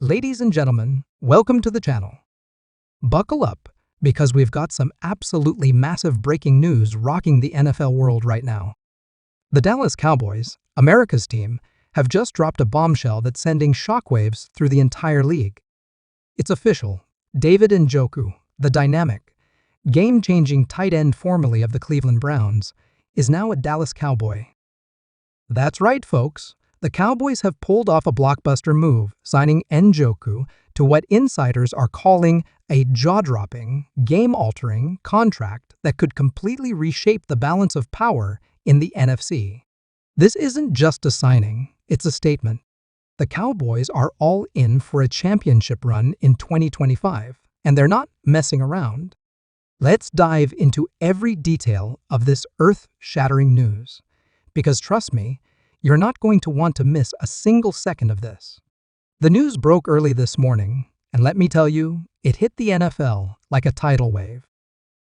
Ladies and gentlemen, welcome to the channel. Buckle up, because we've got some absolutely massive breaking news rocking the NFL world right now. The Dallas Cowboys, America's team, have just dropped a bombshell that's sending shockwaves through the entire league. It's official. David Njoku, the dynamic, game-changing tight end formerly of the Cleveland Browns, is now a Dallas Cowboy. That's right, folks. The Cowboys have pulled off a blockbuster move, signing Njoku to what insiders are calling a jaw-dropping, game-altering contract that could completely reshape the balance of power in the NFC. This isn't just a signing, it's a statement. The Cowboys are all in for a championship run in 2025, and they're not messing around. Let's dive into every detail of this earth-shattering news, because trust me, you're not going to want to miss a single second of this. The news broke early this morning, and let me tell you, it hit the NFL like a tidal wave.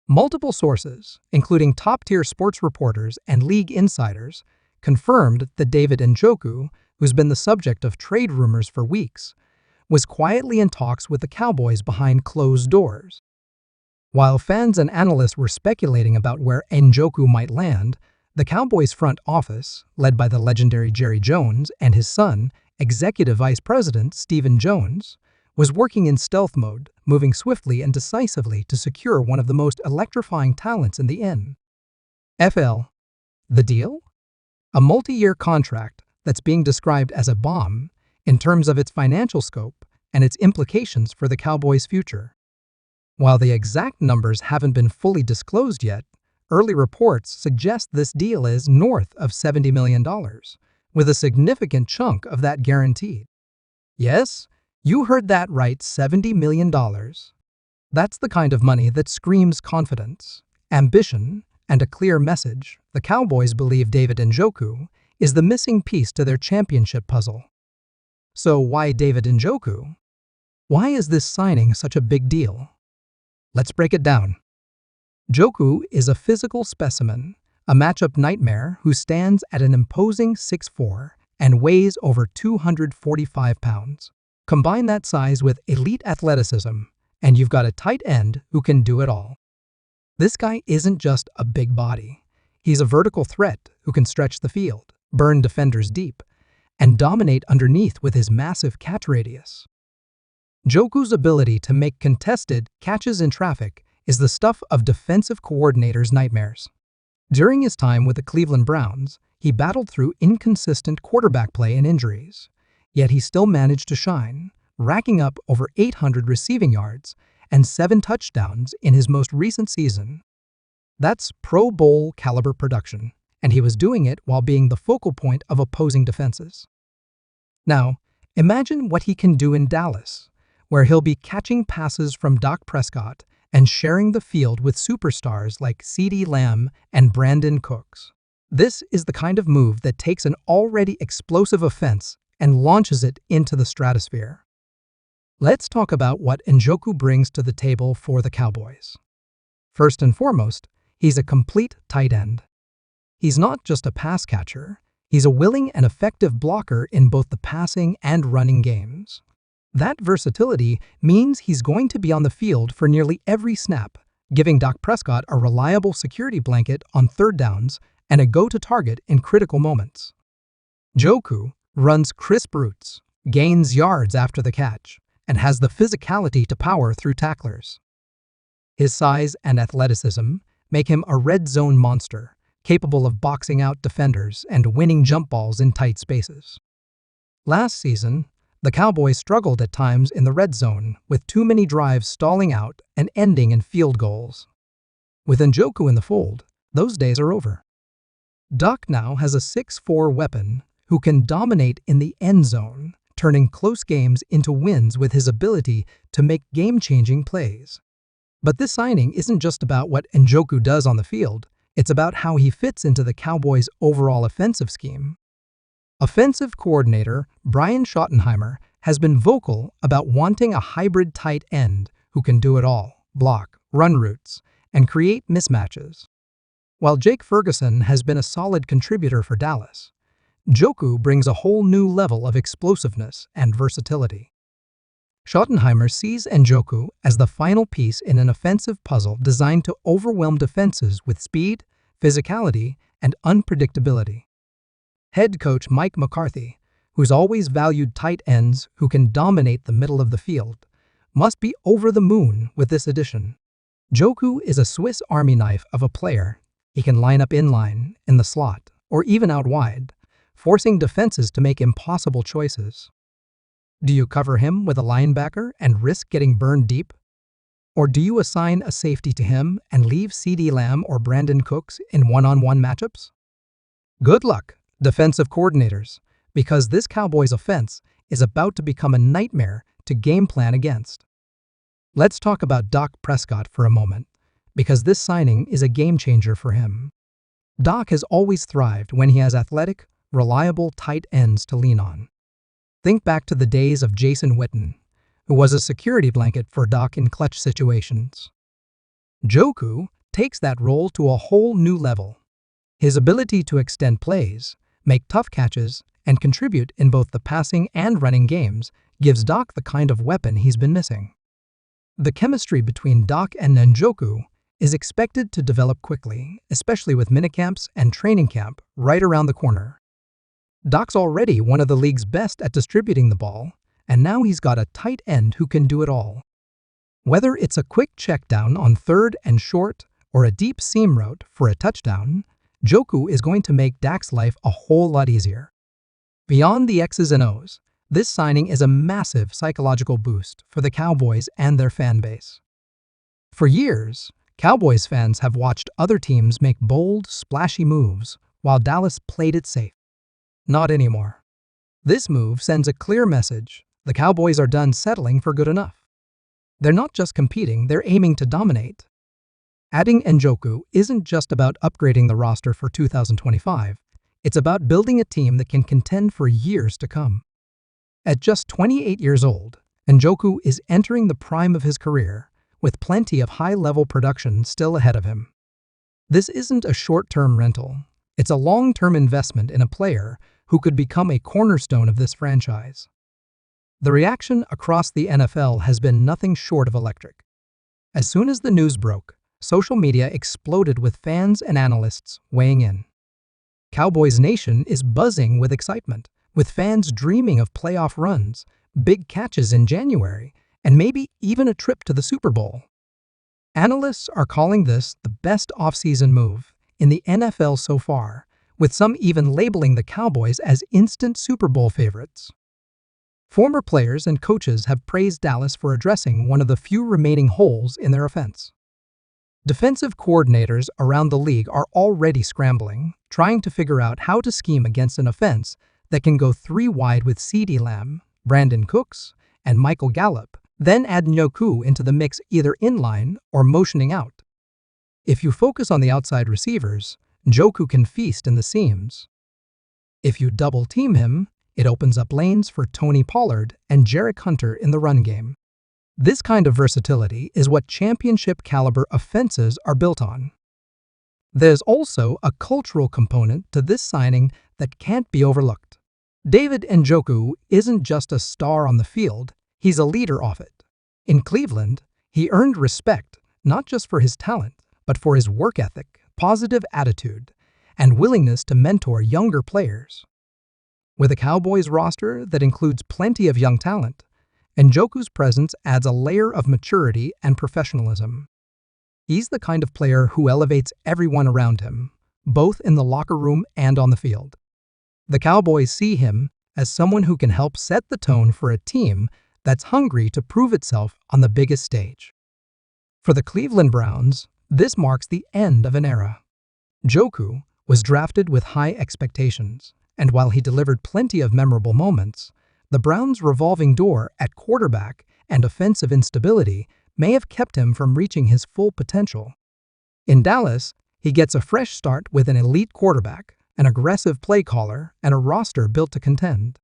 Multiple sources, including top-tier sports reporters and league insiders, confirmed that David Njoku, who's been the subject of trade rumors for weeks, was quietly in talks with the Cowboys behind closed doors. While fans and analysts were speculating about where Njoku might land, the Cowboys' front office, led by the legendary Jerry Jones and his son, Executive Vice President Stephen Jones, was working in stealth mode, moving swiftly and decisively to secure one of the most electrifying talents in the NFL. The deal? A multi-year contract that's being described as a bomb in terms of its financial scope and its implications for the Cowboys' future. While the exact numbers haven't been fully disclosed yet, early reports suggest this deal is north of $70 million, with a significant chunk of that guaranteed. Yes, you heard that right, $70 million. That's the kind of money that screams confidence, ambition, and a clear message. The Cowboys believe David Njoku is the missing piece to their championship puzzle. So why David Njoku? Why is this signing such a big deal? Let's break it down. Njoku is a physical specimen, a matchup nightmare who stands at an imposing 6'4" and weighs over 245 pounds. Combine that size with elite athleticism, and you've got a tight end who can do it all. This guy isn't just a big body. He's a vertical threat who can stretch the field, burn defenders deep, and dominate underneath with his massive catch radius. Njoku's ability to make contested catches in traffic is the stuff of defensive coordinators' nightmares. During his time with the Cleveland Browns, he battled through inconsistent quarterback play and injuries, yet he still managed to shine, racking up over 800 receiving yards and 7 touchdowns in his most recent season. That's Pro Bowl caliber production, and he was doing it while being the focal point of opposing defenses. Now, imagine what he can do in Dallas, where he'll be catching passes from Dak Prescott and sharing the field with superstars like CeeDee Lamb and Brandon Cooks. This is the kind of move that takes an already explosive offense and launches it into the stratosphere. Let's talk about what Njoku brings to the table for the Cowboys. First and foremost, he's a complete tight end. He's not just a pass catcher, he's a willing and effective blocker in both the passing and running games. That versatility means he's going to be on the field for nearly every snap, giving Dak Prescott a reliable security blanket on third downs and a go-to target in critical moments. Njoku runs crisp routes, gains yards after the catch, and has the physicality to power through tacklers. His size and athleticism make him a red zone monster, capable of boxing out defenders and winning jump balls in tight spaces. Last season, the Cowboys struggled at times in the red zone, with too many drives stalling out and ending in field goals. With Njoku in the fold, those days are over. Dak now has a 6'4" weapon who can dominate in the end zone, turning close games into wins with his ability to make game-changing plays. But this signing isn't just about what Njoku does on the field, it's about how he fits into the Cowboys' overall offensive scheme. Offensive coordinator Brian Schottenheimer has been vocal about wanting a hybrid tight end who can do it all, block, run routes, and create mismatches. While Jake Ferguson has been a solid contributor for Dallas, Njoku brings a whole new level of explosiveness and versatility. Schottenheimer sees Njoku as the final piece in an offensive puzzle designed to overwhelm defenses with speed, physicality, and unpredictability. Head coach Mike McCarthy, who's always valued tight ends who can dominate the middle of the field, must be over the moon with this addition. Njoku is a Swiss Army knife of a player. He can line up inline, in the slot, or even out wide, forcing defenses to make impossible choices. Do you cover him with a linebacker and risk getting burned deep? Or do you assign a safety to him and leave CeeDee Lamb or Brandon Cooks in one-on-one matchups? Good luck, defensive coordinators, because this Cowboys offense is about to become a nightmare to game plan against. Let's talk about Dak Prescott for a moment, because this signing is a game changer for him. Dak has always thrived when he has athletic, reliable tight ends to lean on. Think back to the days of Jason Witten, who was a security blanket for Dak in clutch situations. Njoku takes that role to a whole new level. His ability to extend plays, make tough catches, and contribute in both the passing and running games gives Dak the kind of weapon he's been missing. The chemistry between Dak and Njoku is expected to develop quickly, especially with minicamps and training camp right around the corner. Dak's already one of the league's best at distributing the ball, and now he's got a tight end who can do it all. Whether it's a quick check down on third and short or a deep seam route for a touchdown, Njoku is going to make Dak's life a whole lot easier. Beyond the X's and O's, this signing is a massive psychological boost for the Cowboys and their fan base. For years, Cowboys fans have watched other teams make bold, splashy moves while Dallas played it safe. Not anymore. This move sends a clear message: the Cowboys are done settling for good enough. They're not just competing, they're aiming to dominate. Adding Njoku isn't just about upgrading the roster for 2025, it's about building a team that can contend for years to come. At just 28 years old, Njoku is entering the prime of his career, with plenty of high-level production still ahead of him. This isn't a short-term rental, it's a long-term investment in a player who could become a cornerstone of this franchise. The reaction across the NFL has been nothing short of electric. As soon as the news broke, social media exploded with fans and analysts weighing in. Cowboys Nation is buzzing with excitement, with fans dreaming of playoff runs, big catches in January, and maybe even a trip to the Super Bowl. Analysts are calling this the best offseason move in the NFL so far, with some even labeling the Cowboys as instant Super Bowl favorites. Former players and coaches have praised Dallas for addressing one of the few remaining holes in their offense. Defensive coordinators around the league are already scrambling, trying to figure out how to scheme against an offense that can go three wide with CeeDee Lamb, Brandon Cooks, and Michael Gallup, then add Njoku into the mix either inline or motioning out. If you focus on the outside receivers, Njoku can feast in the seams. If you double-team him, it opens up lanes for Tony Pollard and Jarek Hunter in the run game. This kind of versatility is what championship-caliber offenses are built on. There's also a cultural component to this signing that can't be overlooked. David Njoku isn't just a star on the field, he's a leader off it. In Cleveland, he earned respect not just for his talent, but for his work ethic, positive attitude, and willingness to mentor younger players. With a Cowboys roster that includes plenty of young talent, Njoku's presence adds a layer of maturity and professionalism. He's the kind of player who elevates everyone around him, both in the locker room and on the field. The Cowboys see him as someone who can help set the tone for a team that's hungry to prove itself on the biggest stage. For the Cleveland Browns, this marks the end of an era. Njoku was drafted with high expectations, and while he delivered plenty of memorable moments, the Browns' revolving door at quarterback and offensive instability may have kept him from reaching his full potential. In Dallas, he gets a fresh start with an elite quarterback, an aggressive play caller, and a roster built to contend.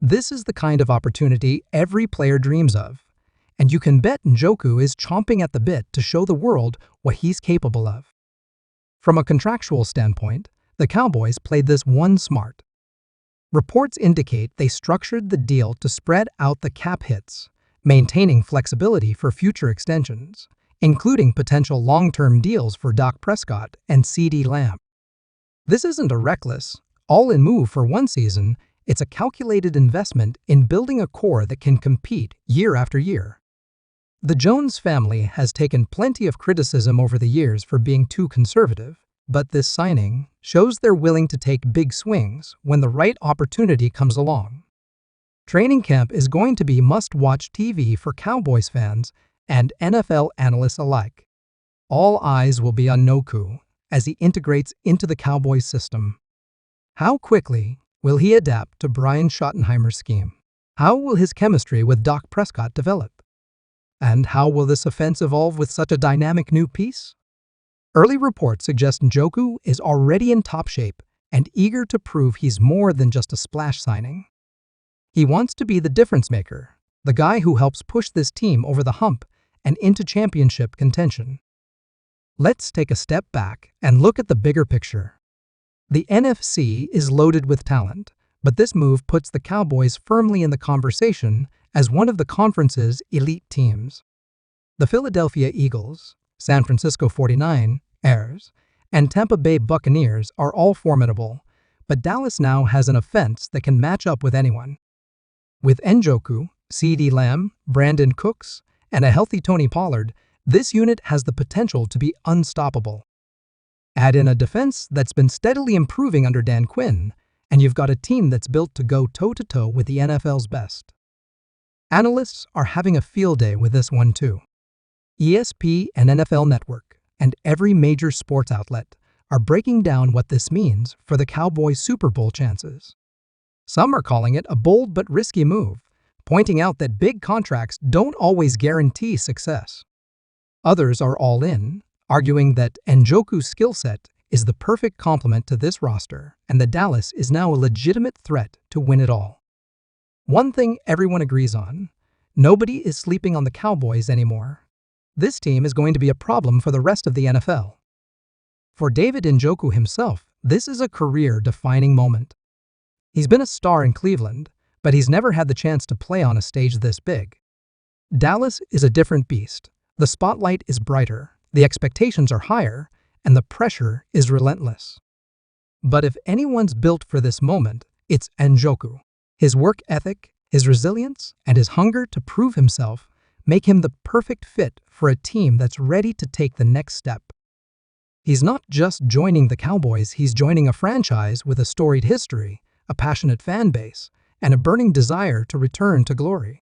This is the kind of opportunity every player dreams of, and you can bet Njoku is chomping at the bit to show the world what he's capable of. From a contractual standpoint, the Cowboys played this one smart. Reports indicate they structured the deal to spread out the cap hits, maintaining flexibility for future extensions, including potential long-term deals for Dak Prescott and CeeDee Lamb. This isn't a reckless, all-in move for one season, it's a calculated investment in building a core that can compete year after year. The Jones family has taken plenty of criticism over the years for being too conservative, but this signing shows they're willing to take big swings when the right opportunity comes along. Training camp is going to be must-watch TV for Cowboys fans and NFL analysts alike. All eyes will be on Njoku as he integrates into the Cowboys system. How quickly will he adapt to Brian Schottenheimer's scheme? How will his chemistry with Dak Prescott develop? And how will this offense evolve with such a dynamic new piece? Early reports suggest Njoku is already in top shape and eager to prove he's more than just a splash signing. He wants to be the difference maker, the guy who helps push this team over the hump and into championship contention. Let's take a step back and look at the bigger picture. The NFC is loaded with talent, but this move puts the Cowboys firmly in the conversation as one of the conference's elite teams. The Philadelphia Eagles, San Francisco 49ers, and Tampa Bay Buccaneers are all formidable, but Dallas now has an offense that can match up with anyone. With Njoku, CeeDee Lamb, Brandon Cooks, and a healthy Tony Pollard, this unit has the potential to be unstoppable. Add in a defense that's been steadily improving under Dan Quinn, and you've got a team that's built to go toe-to-toe with the NFL's best. Analysts are having a field day with this one too. ESPN and NFL Network and every major sports outlet are breaking down what this means for the Cowboys' Super Bowl chances. Some are calling it a bold but risky move, pointing out that big contracts don't always guarantee success. Others are all in, arguing that Njoku's skill set is the perfect complement to this roster and that Dallas is now a legitimate threat to win it all. One thing everyone agrees on: nobody is sleeping on the Cowboys anymore. This team is going to be a problem for the rest of the NFL. For David Njoku himself, this is a career-defining moment. He's been a star in Cleveland, but he's never had the chance to play on a stage this big. Dallas is a different beast. The spotlight is brighter, the expectations are higher, and the pressure is relentless. But if anyone's built for this moment, it's Njoku. His work ethic, his resilience, and his hunger to prove himself make him the perfect fit for a team that's ready to take the next step. He's not just joining the Cowboys, he's joining a franchise with a storied history, a passionate fan base, and a burning desire to return to glory.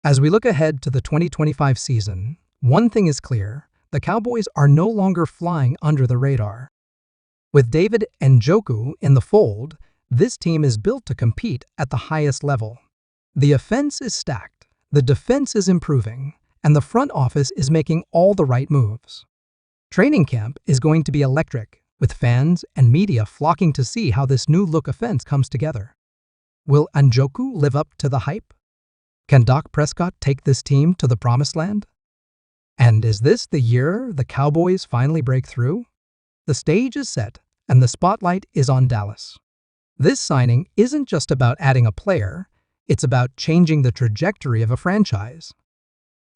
As we look ahead to the 2025 season, one thing is clear: the Cowboys are no longer flying under the radar. With David Njoku in the fold, this team is built to compete at the highest level. The offense is stacked, the defense is improving, and the front office is making all the right moves. Training camp is going to be electric, with fans and media flocking to see how this new-look offense comes together. Will Njoku live up to the hype? Can Dak Prescott take this team to the promised land? And is this the year the Cowboys finally break through? The stage is set, and the spotlight is on Dallas. This signing isn't just about adding a player, it's about changing the trajectory of a franchise.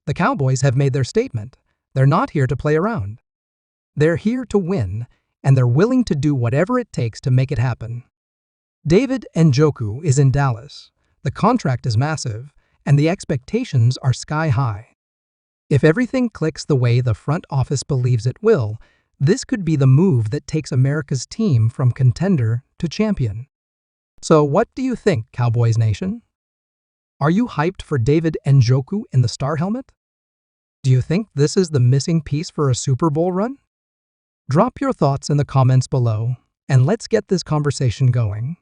The Cowboys have made their statement. They're not here to play around. They're here to win, and they're willing to do whatever it takes to make it happen. David Njoku is in Dallas. The contract is massive, and the expectations are sky high. If everything clicks the way the front office believes it will, this could be the move that takes America's team from contender to champion. So what do you think, Cowboys Nation? Are you hyped for David Njoku in the star helmet? Do you think this is the missing piece for a Super Bowl run? Drop your thoughts in the comments below, and let's get this conversation going.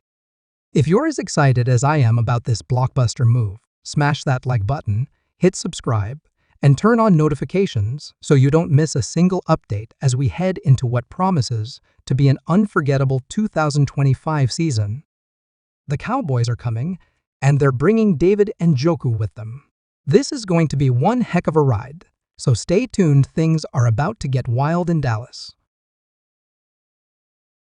If you're as excited as I am about this blockbuster move, smash that like button, hit subscribe, and turn on notifications so you don't miss a single update as we head into what promises to be an unforgettable 2025 season. The Cowboys are coming, and they're bringing David Njoku with them. This is going to be one heck of a ride, so stay tuned. Things are about to get wild in Dallas.